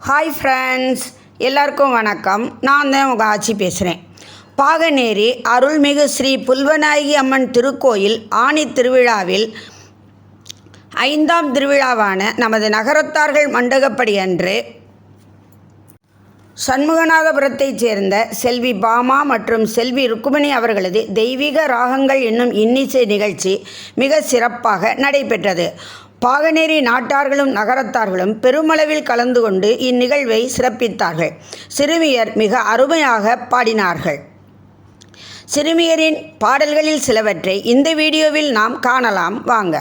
Hi friends, எல்லாருக்கும் வணக்கம். நான் தான் உங்கள் ஆச்சி பேசுகிறேன். பாகனேரி அருள்மிகு ஸ்ரீ புல்வநாயகி அம்மன் திருக்கோயில் ஆணி திருவிழாவில் 5ஆம் திருவிழாவான நமது நகரத்தார்கள் மண்டகப்படி அன்று சண்முகநாதபுரத்தைச் சேர்ந்த செல்வி பாமா மற்றும் செல்வி ருக்குமணி அவர்களது தெய்வீக ராகங்கள் என்னும் இன்னிசை நிகழ்ச்சி மிக சிறப்பாக நடைபெற்றது. பாகனேரி நாட்டார்களும் நகரத்தார்களும் பெருமளவில் கலந்து கொண்டு இந்நிகழ்வை சிறப்பித்தார்கள். சிறுமியர் மிக அருமையாக பாடினார்கள். சிறுமியரின் பாடல்களில் சிலவற்றை இந்த வீடியோவில் நாம் காணலாம். வாங்க.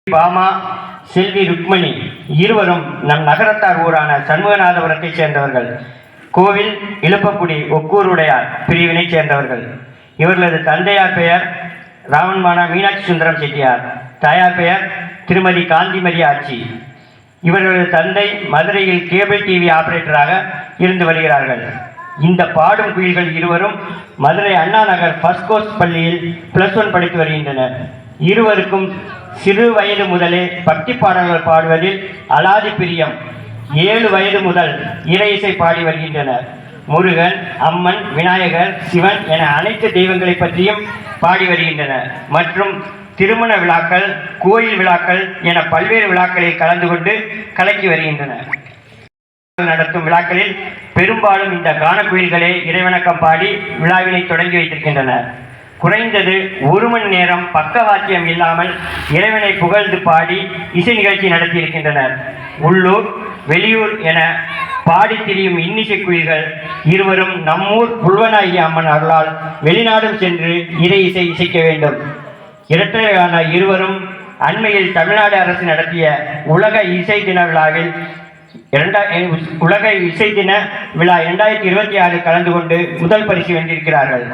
பாமா, செல்வி ருக்மணி இருவரும் நம் நகரத்தார் ஊரான சண்முகநாதபுரத்தைச் சேர்ந்தவர்கள். கோவில் இழுப்பக்குடி ஒக்கூருடையார் பிரிவினைச் சேர்ந்தவர்கள். இவர்களது தந்தையார் பெயர் ராவன்மானா மீனாட்சி சுந்தரம் செட்டியார், தாயார் பெயர் திருமதி காந்திமதி ஆட்சி. இவர்களது தந்தை மதுரையில் கேபிள் டிவி ஆபரேட்டராக இருந்து வருகிறார்கள். இந்த பாடும் குயில்கள் இருவரும் மதுரை அண்ணா நகர் ஃபர்ஸ்ட் கோர்ஸ் பள்ளியில் +1 படித்து வருகின்றனர். இருவருக்கும் சிறு வயது முதலே பக்தி பாடல்கள் பாடுவதில் அலாதி பிரியம். 7 வயது முதல் இறை இசை பாடி வருகின்றனர். முருகன், அம்மன், விநாயகர், சிவன் என அனைத்து தெய்வங்களை பற்றியும் பாடி வருகின்றனர். மற்றும் திருமண விழாக்கள், கோயில் விழாக்கள் என பல்வேறு விழாக்களில் கலந்து கொண்டு கலக்கி வருகின்றனர். நடத்தும் விழாக்களில் பெரும்பாலும் இந்த கானக்குயில்களே இறைவணக்கம் பாடி விழாவினை தொடங்கி வைத்திருக்கின்றனர். குறைந்தது 1 மணி நேரம் பக்கவாத்தியம் இல்லாமல் இறைவனை புகழ்ந்து பாடி இசை நிகழ்ச்சி நடத்தியிருக்கின்றனர். உள்ளூர், வெளியூர் என பாடி திரியும் இன்னிசை குயில்கள் இருவரும் நம்மூர் புல்வநாயகி அம்மன் அருளால் வெளிநாடும் சென்று இறை இசை இசைக்க வேண்டும். இரட்டையான இருவரும் அண்மையில் தமிழ்நாடு அரசு நடத்திய உலக இசை தின விழாவில் 2026 கலந்து கொண்டு முதல் பரிசு வென்றிருக்கிறார்கள்.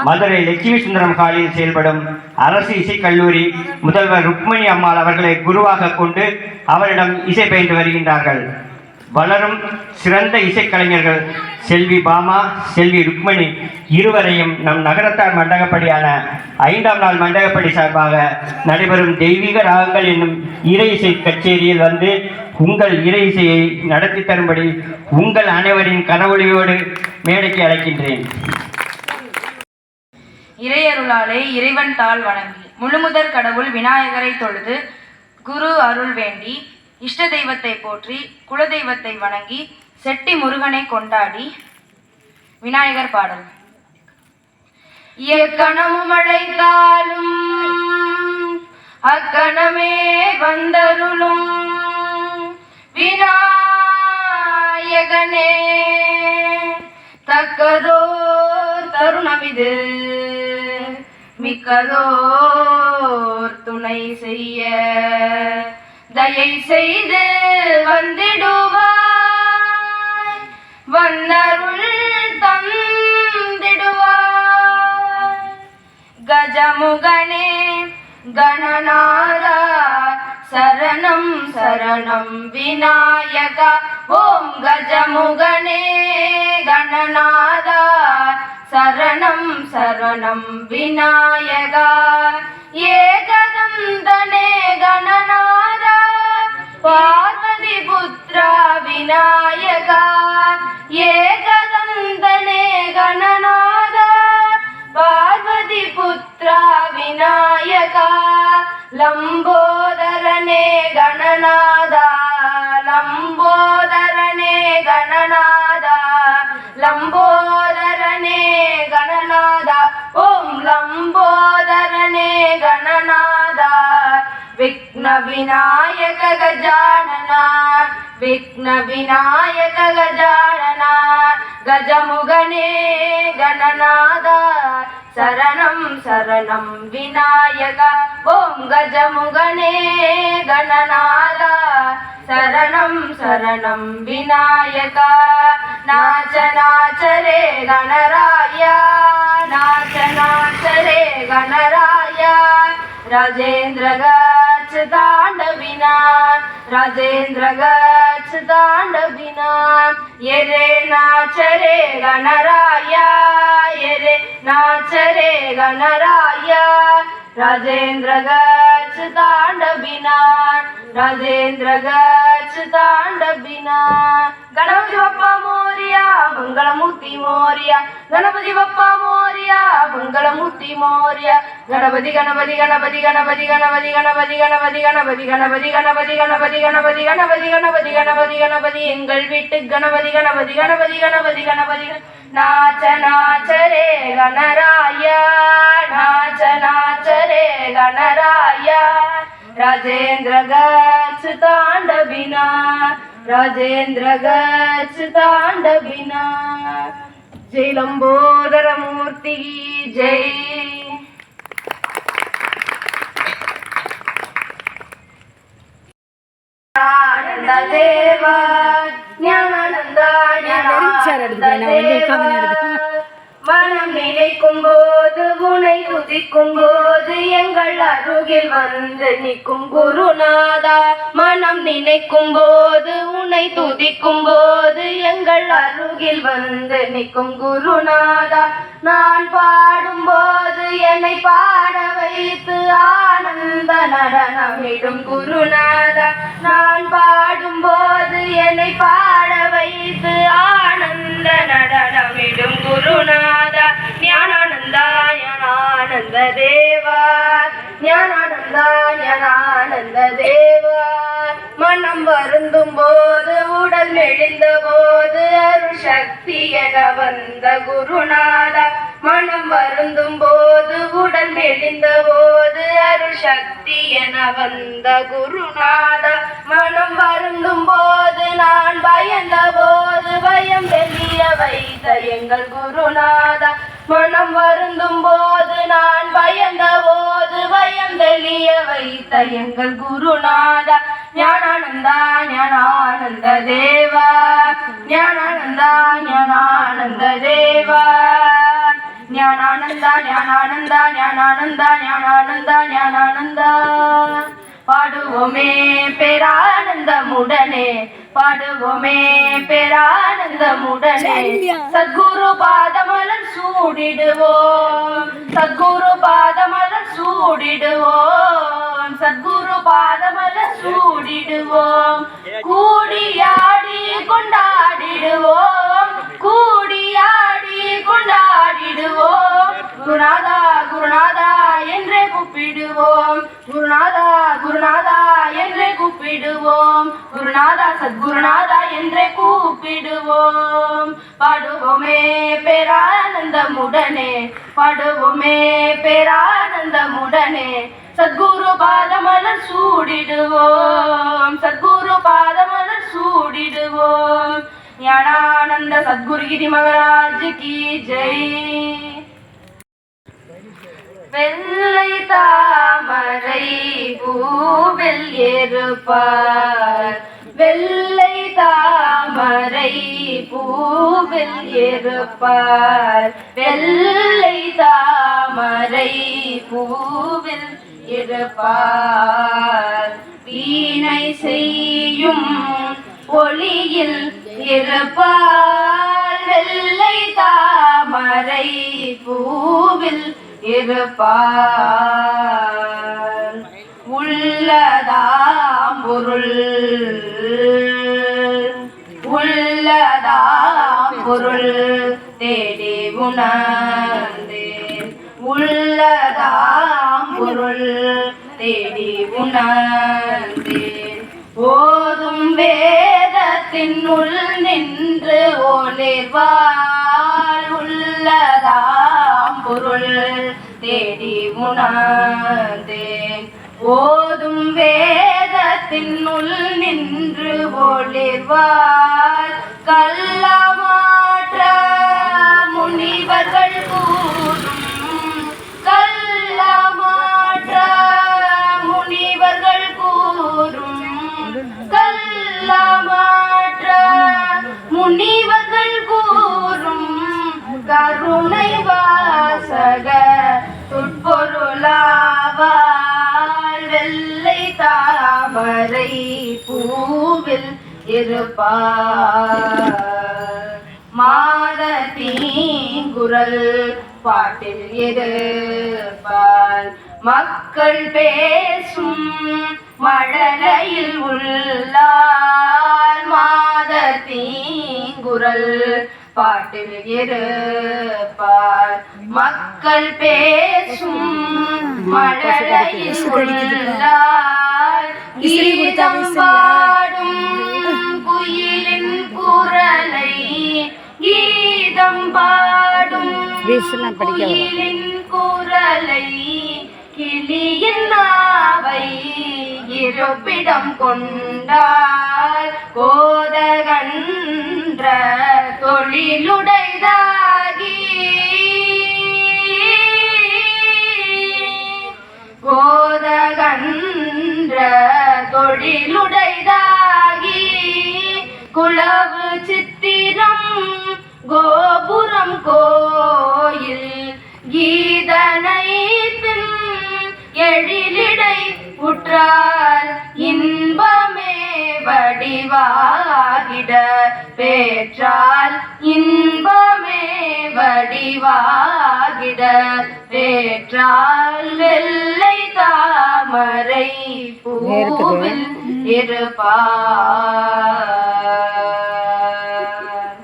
மதுரை லட்சுமி சுந்தரம் ஹாலில் செயல்படும் அரசு இசைக்கல்லூரி முதல்வர் ருக்மணி அம்மாள் அவர்களை குருவாக கொண்டு அவரிடம் இசை பயின்று வருகின்றார்கள். வளரும் சிறந்த இசைக்கலைஞர்கள் செல்வி பாமா, செல்வி ருக்மணி இருவரையும் நம் நகரத்தார் மண்டகப்படியான 5ஆம் நாள் மண்டகப்படி சார்பாக நடைபெறும் தெய்வீக ராகங்கள் என்னும் இறை இசை கச்சேரியில் வந்து உங்கள் இறை இசையை நடத்தி தரும்படி உங்கள் அனைவரின் கனவொலியோடு மேடைக்கு அழைக்கின்றேன். இறையருளாலே இறைவன் தாள் வணங்கி முழுமுதற் கடவுள் விநாயகரை தொழுது குரு அருள் வேண்டி இஷ்ட தெய்வத்தை போற்றி குலதெய்வத்தை வணங்கி செட்டி முருகனை கொண்டாடி விநாயகர் பாடல். எக்கணமும் அழைத்தாலும் அக்கணமே வந்தருளும் விநாயகனே, தக்கதோர் தருணமிது மிக்கதோர் துணை செய்ய தயை செய்து வந்திடுவாய், வந்தருள் தந்திடுவாய். கஜமுகனே கணநாதா சரணம் சரணம் விநாயகா. ஓம் கஜமுகனே கணநாதா சரணம் சரணம் விநாயகா. ஏகதந்தனே கணநாதா பார்வதி புத்ரா விநாயகா. ஏகதந்தனே கணநாதா பார்வதி புத்ரா விநாயகா. லம்போதரனே கணநாதா லம்போதரனே கணநாதா லம்போதரனே கணநாதா. ஓம் லம்போதரனே கணநாதா. விக்ன விநாயக கஜானனா விக்ன விநாயக கஜானனா. கஜமுகனே கணநாதா சரணம் சரணம் விநாயகா. ஓம் கஜமுகனே கணநாதா சரணம் சரணம் விநாயகா. நாச்ச நாச்சரே கணராயா நாச்ச நாச்சரே கணராயா. ராஜேந்திர கச்ச தாண்டவினான் ராஜேந்திர கச்ச தாண்டவினான். எரே நாச்சரே கணராயா எரே நாச்சரே கணராயா. ராஜேந்திர கச்ச तांडविनाट राजेंद्र गच्छ तांडविनाट गणपति बप्पा मोरिया मंगलमूर्ति मोरिया गणपति बप्पा मोरिया मंगलमूर्ति मोरिया गणपति गणपति गणपति गणपति गणपति गणपति गणपति गणपति गणपति गणपति गणपति गणपति गणपति गणपति गणपति गणपति எங்கள் வீட்டு கணபதி கணபதி கணபதி கணபதி கணபதி नाच नाच रे गणराया नाच नाच रे गणराया राजेंद्र गच्छ तांडविनाट राजेंद्र गच्छ तांडविनाट जय लंबोदर मूर्ति की जय आनंद देवा ஞானானந்த ஞானானந்த தேவா மனம் நினைக்கும் போது உனை துதிக்கும் போது எங்கள் அருகில் வந்து நிற்கும் குருநாதா மனம் நினைக்கும் போது உனை துதிக்கும் போது எங்கள் அருகில் வந்து நிற்கும் குருநாதா நான் பாடும் போது என்னை பாட வைத்து ஆனந்த நடனமிடும் குருநாதா நான் பாடும் போது என்னை பாட வைத்து ஆனந்த நடனமிடும் குருநாதா ஞானானந்தா ஞானானந்த தேவா ஞானானந்தா ஞானானந்த தேவா மனம் வருந்தும் போது உடல் மெலிந்த போது அருள் சக்தி என வந்த குருநாதா மனம் வருந்தும் போது உடல் மெலிந்த போது அருள் சக்தி என வந்த குருநாதா மனம் வருந்தும் போது நான் பயந்த போது பயம் வெளிய வைத்த எங்கள் குருநாதா மனம் வருந்தும் போது நான் பயந்த போது பயம் தெளிய வைத்த எங்கள் குருநாதா ஞானானந்தா ஞானானந்த தேவா ஞானானந்தா ஞானானந்த தேவா ஞானானந்தா ஞானானந்தா ஞானானந்தா ஞானானந்தா ஞானானந்தா பாடுவோமே பேரானந்தமுடனே பாடுவோமே பேரானந்தமுடனே சத்குரு பாதமலர் சூடிடுவோம் சத்குரு பாதமலர் சூடிடுவோம் சத்குரு பாதமலர் சூடிடுவோம் கூடியாடி கொண்டாடிடுவோம் கூடியாடி கொண்டாடிடுவோம் குருநாதா குருநாதா என்றே கூப்பிடுவோம் குருநாதா குருநாதா என்றே கூப்பிடுவோம் குருநாதா சத்குருநாதா என்றே கூப்பிடுவோம் பாடுவோமே பேரானந்தமுடனே பாடுவோமே பேரானந்தமுடனே சத்குரு பாதமலர் சூடிடுவோம் சத்குரு பாதமலர் சூடிடுவோம் ஞானானந்த சத்குருகிரி மகாராஜ் கி ஜெய் வெள்ளை தாமரை பூவில் இருப்பார் வெள்ளை தாமரை பூவில் இருப்பார் வெள்ளை தாமரை பூவில் இருப்பார் வீணை செய்யும் ஒளியில் இருப்பார் வெள்ளை தாமரை பூவில் இருப்பார் உள்ளதாம் பொருள் உள்ளதாம் பொருள் தேடி உணர்ந்தேன் உள்ளதாம் பொருள் தேடி உணர்ந்தேன் ஓதும் வேதத்தின் உள் நின்று ஒளிர்வாள் உள்ளதாம் பொருள் தேடி உணர்ந்தேன் ஓதும் வேதத்தின் உள் நின்று ஒளிர்வாள் கள்ளமாற்ற முனிவர்கள் கூறும் கள்ளமாற்ற முனிவர்கள் கூறும் கள்ளமாற்ற முனிவர்கள் கூறும் கருணை வாசக துட்பொருளாவாள் வெள்ளை தாமரை பூவில் இருப்பார் மாத தீங்குரல் பாட்டில் இருப்பார் மக்கள் பேசும் மழலையில் உள்ளார் மாதர் தீங்குரல் பாட்டில் இருப்பார் மக்கள் பேசும் மழலையில் உள்ளார் கீதம் பாடும் குயிலின் குரலை கீதம் பாடும் குயிலின் குரலை கிளியின் நாவை இருப்பிடம் கொண்டார் கோதகன்ற தொழிலுடைதாகி கோதகன்ற தொழிலுடைதாகி குலவு சித்திரம் கோபுரம் கோயில் கீதனை பின் எழிலிடை உற்றால் இன்பமே வடிவாகிட பேற்றால் இன்பமே வடிவாகிட பேற்றால் வெள்ளை தாமரை பூவில் இருப்பார்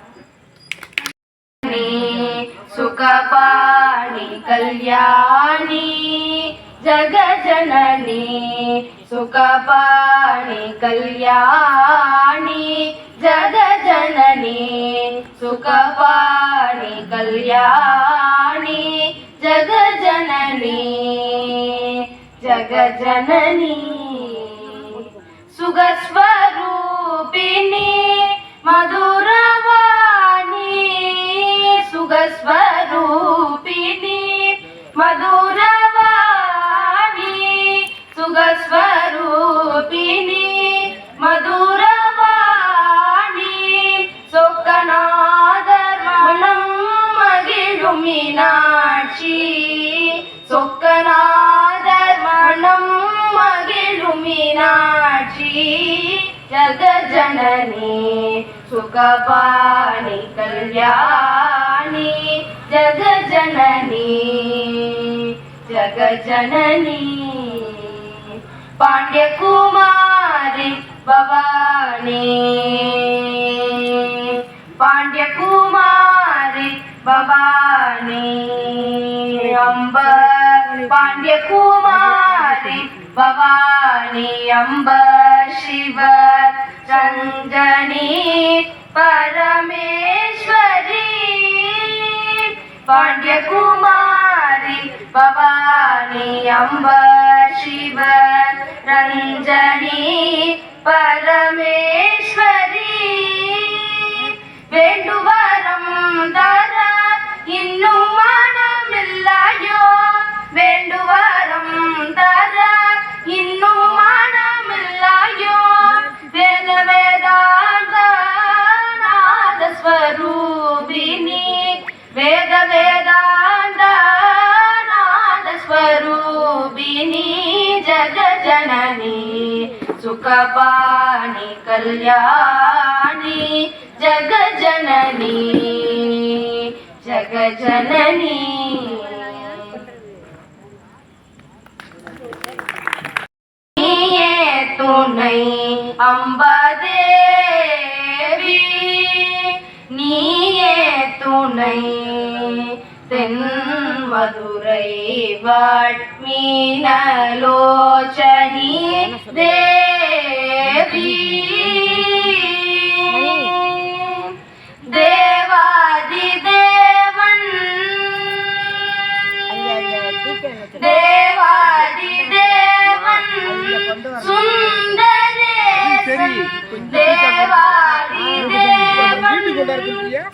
சுகபாணி கல்யாணி ஜகஜனனி சுகபாணி கல்யாணி ஜகஜனனி சுகபாணி கல்யாணி ஜகஜனனி ஜகஜனனி சுகஸ்வரூபிணி மதுரவாணி சுகஸ்வரூபிணி மதுரவாணி சுகஸ்வரூபிணி மதுரவாணி சொக்கநாதர் மனம் மகிழும் மீனாட்சி சொக்கநாதர் மனம் மகிழும் மீனாட்சி ஜகஜனனி சுகபாணி கல்யாணி ஜகஜனனி ஜகஜனனி பாண்டியகுமாரி பவானி பாண்டியகுமாரி பவானி அம்ப பாண்டியகுமாரி பவானி அம்ப சிவ ரஞ்சனி பரமேஸ்வரி பாண்டியகுமாரி பவானி அம்ப சிவ ரஞ்சனி பரமேஸ்வரி வேண்டுவரம் தர இன்னும் மனமில்லையோ வேண்டுவரம் தர இன்னும் மனமில்லையோ வேத வேதாந்த நாதஸ்வரூபிணி வேத வேதாந்த நாதஸ்வரூபிணி ஜகஜனனி சுகபாணி கல்யாணி ஜகஜனனி ஜகஜனனி நீயே துணை அம்பதேவி நீயே துணை தென் மதுரை வாழ் மீனலோச்சனி தேவி தேவாதி தேவன் தேவாதி தேவன் சுந்தரேசன் தேவாதி தேவன்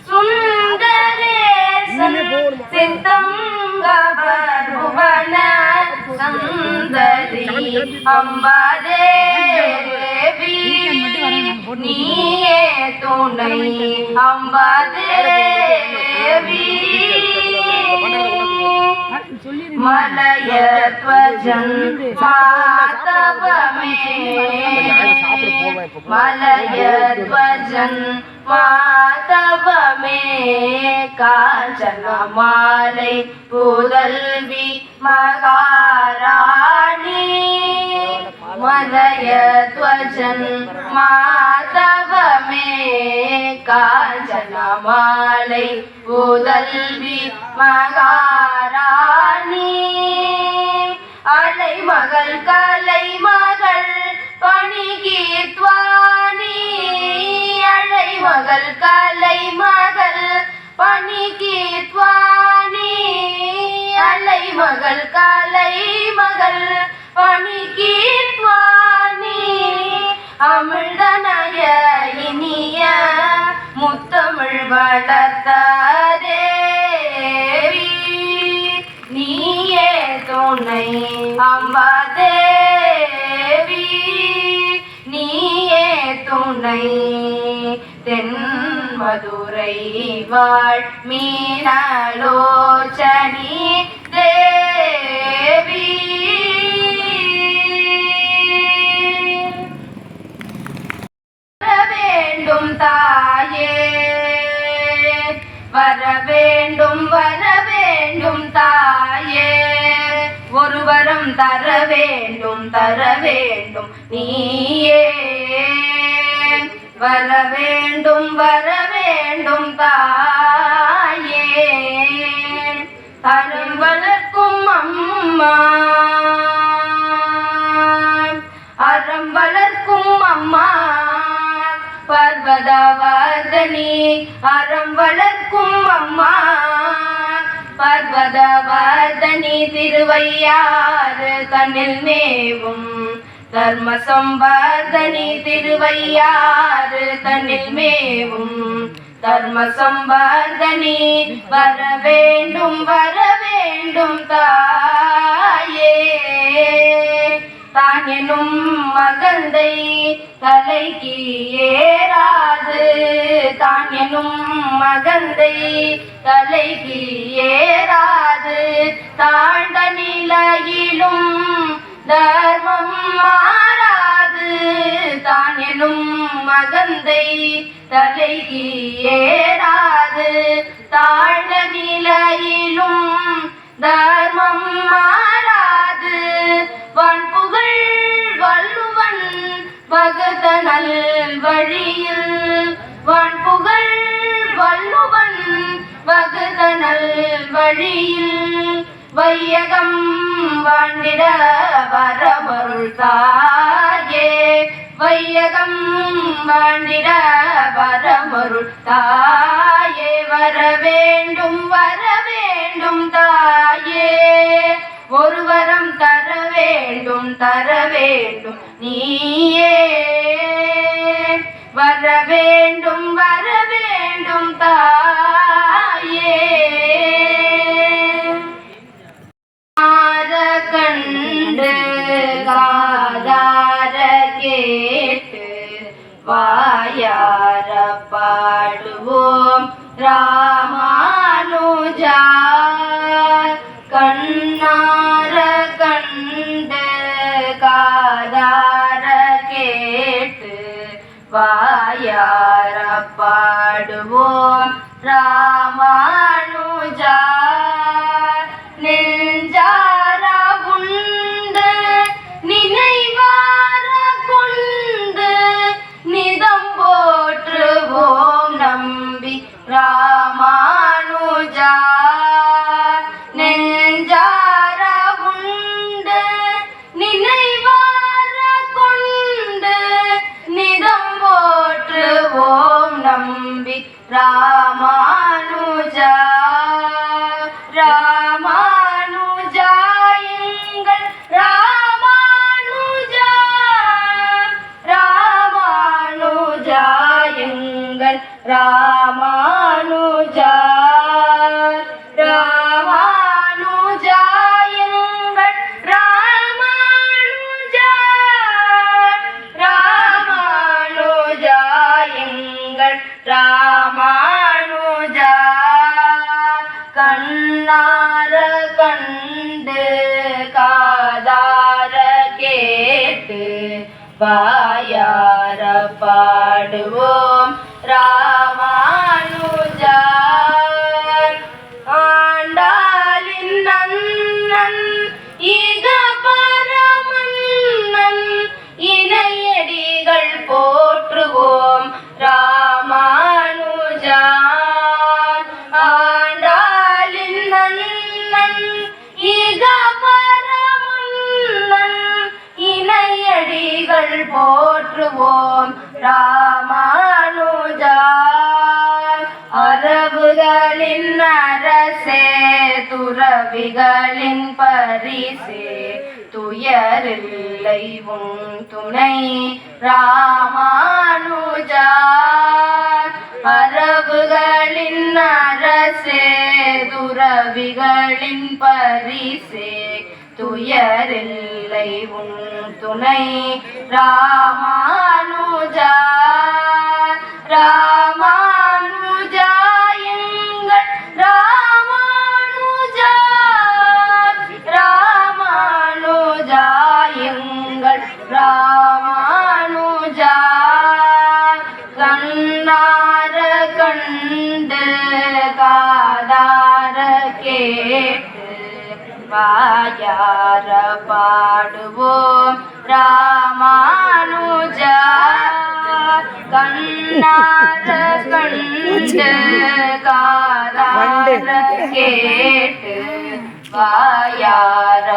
சுந்தரேசன் சித்தங்கபருவன சந்தரி அம்பாதேவி நீயே துணை அம்பாதேவி மலயத்வஜன் மாதவமே மலயத்வஜன் மாதவமே காஞ்சன மாலை புதல்வி மகாராணி மதயத்வஜன் மாதவமே காஞ்சனமாலை புதல்வி மகாராணி அலைமகள் கலைமகள் பணிகீத்வாணி அலைமகள் கலைமகள் பணிகீத்வாணி அலைமகள் கலைமகள் பணிகீத்வாணி அமிழ்தனய இனிய முத்தமிழ் வளர்த்த தேவி நீயே துணை அம்பாதேவி நீயே துணை தென்மதுரை வாழ் மீனலோச்சனி தேவி வரவேண்டும் தாயே வரவேண்டும் வரவேண்டும் தாயே ஒரு வரம் தர வேண்டும் நீயே வரவேண்டும் வரவேண்டும் தாயே அறம் வளர்க்கும் அம்மா அறம் வளர்க்கும் அம்மா பர்வதவர்தனி அறம் வளர்க்கும் அம்மா பர்வதவர்தனி திருவையாறு தன்னில் மேவும் தர்ம சம்வர்தனி திருவையாறு தன்னில் மேவும் தர்ம சம்வர்தனி வரவேண்டும் வரவேண்டும் தாயே தான் எனும் மகந்தை தலைக்கு ஏறாது தான் எனும் மகந்தை தலைக்கு ஏறாது தாண்ட நிலையிலும் தர்மம் மாறாது தான் எனும் மகந்தை தலைக்கு ஏறாது தாண்ட நிலையிலும் தர்மம் மாறாது வான்புகழ் வள்ளுவன் வகுத்த நல் வழியில் வான்புகழ் வள்ளுவன் வகுத்த நல் வழியில் வையகம் வாழ்ந்திட வரமருள் தாயே வையகம் வாழ்ந்திட வரமருள் தாயே வரவேண்டும் வரவேண்டும் தாயே ஒரு வரம் தர வேண்டும் நீயே வரவேண்டும் வரவேண்டும் தாயே கண்டு காதார கேட்டு வாயார பாடுவோம் ராமானுஜா கண்ணார கண்டு காதார கேட்டு வாயார பாடுவோம் ராமானுஜா நெஞ்சார உண்டு நினைவார கொண்டு நிதம் போற்றுவோம் நம்பி ராமானுஜா நெஞ்சார உண்டு நினைவார கொண்டு நிதம் போற்றுவோம் நம்பி ராமானுஜா ராமானுஜா எங்கள் ராமானுஜா ராமானுஜா எங்கள் ராமானுஜா ராமானுஜா எங்கள் ராமானுஜா ராமானுஜா எங்கள் ராமானுஜா கண்ணார கண்டு காதார கேட்டு வாயார பாடுவோம் ராமானுஜா ஆண்டாளின் நன்னன் ஈக பரமன்னன் போற்றுவோம் ராமானுஜா. அரபுகளின் அரசே துறவிகளின் பரிசே துயரில்லை உன் துணை ராமானுஜா. அரபுகளின் அரசே துறவிகளின் பரிசே துயரில்லை உன் துணை ராமானுஜா. ராமானுஜா எங்கள் ராமானுஜா. ராமானுஜா எங்கள் ராமானுஜா. கண்ணார கண்டு காதார கேட்டு வாயார பாடுவோம் ராமானுஜா. கண்ணார கண்டு காதார கேட்டு வாயார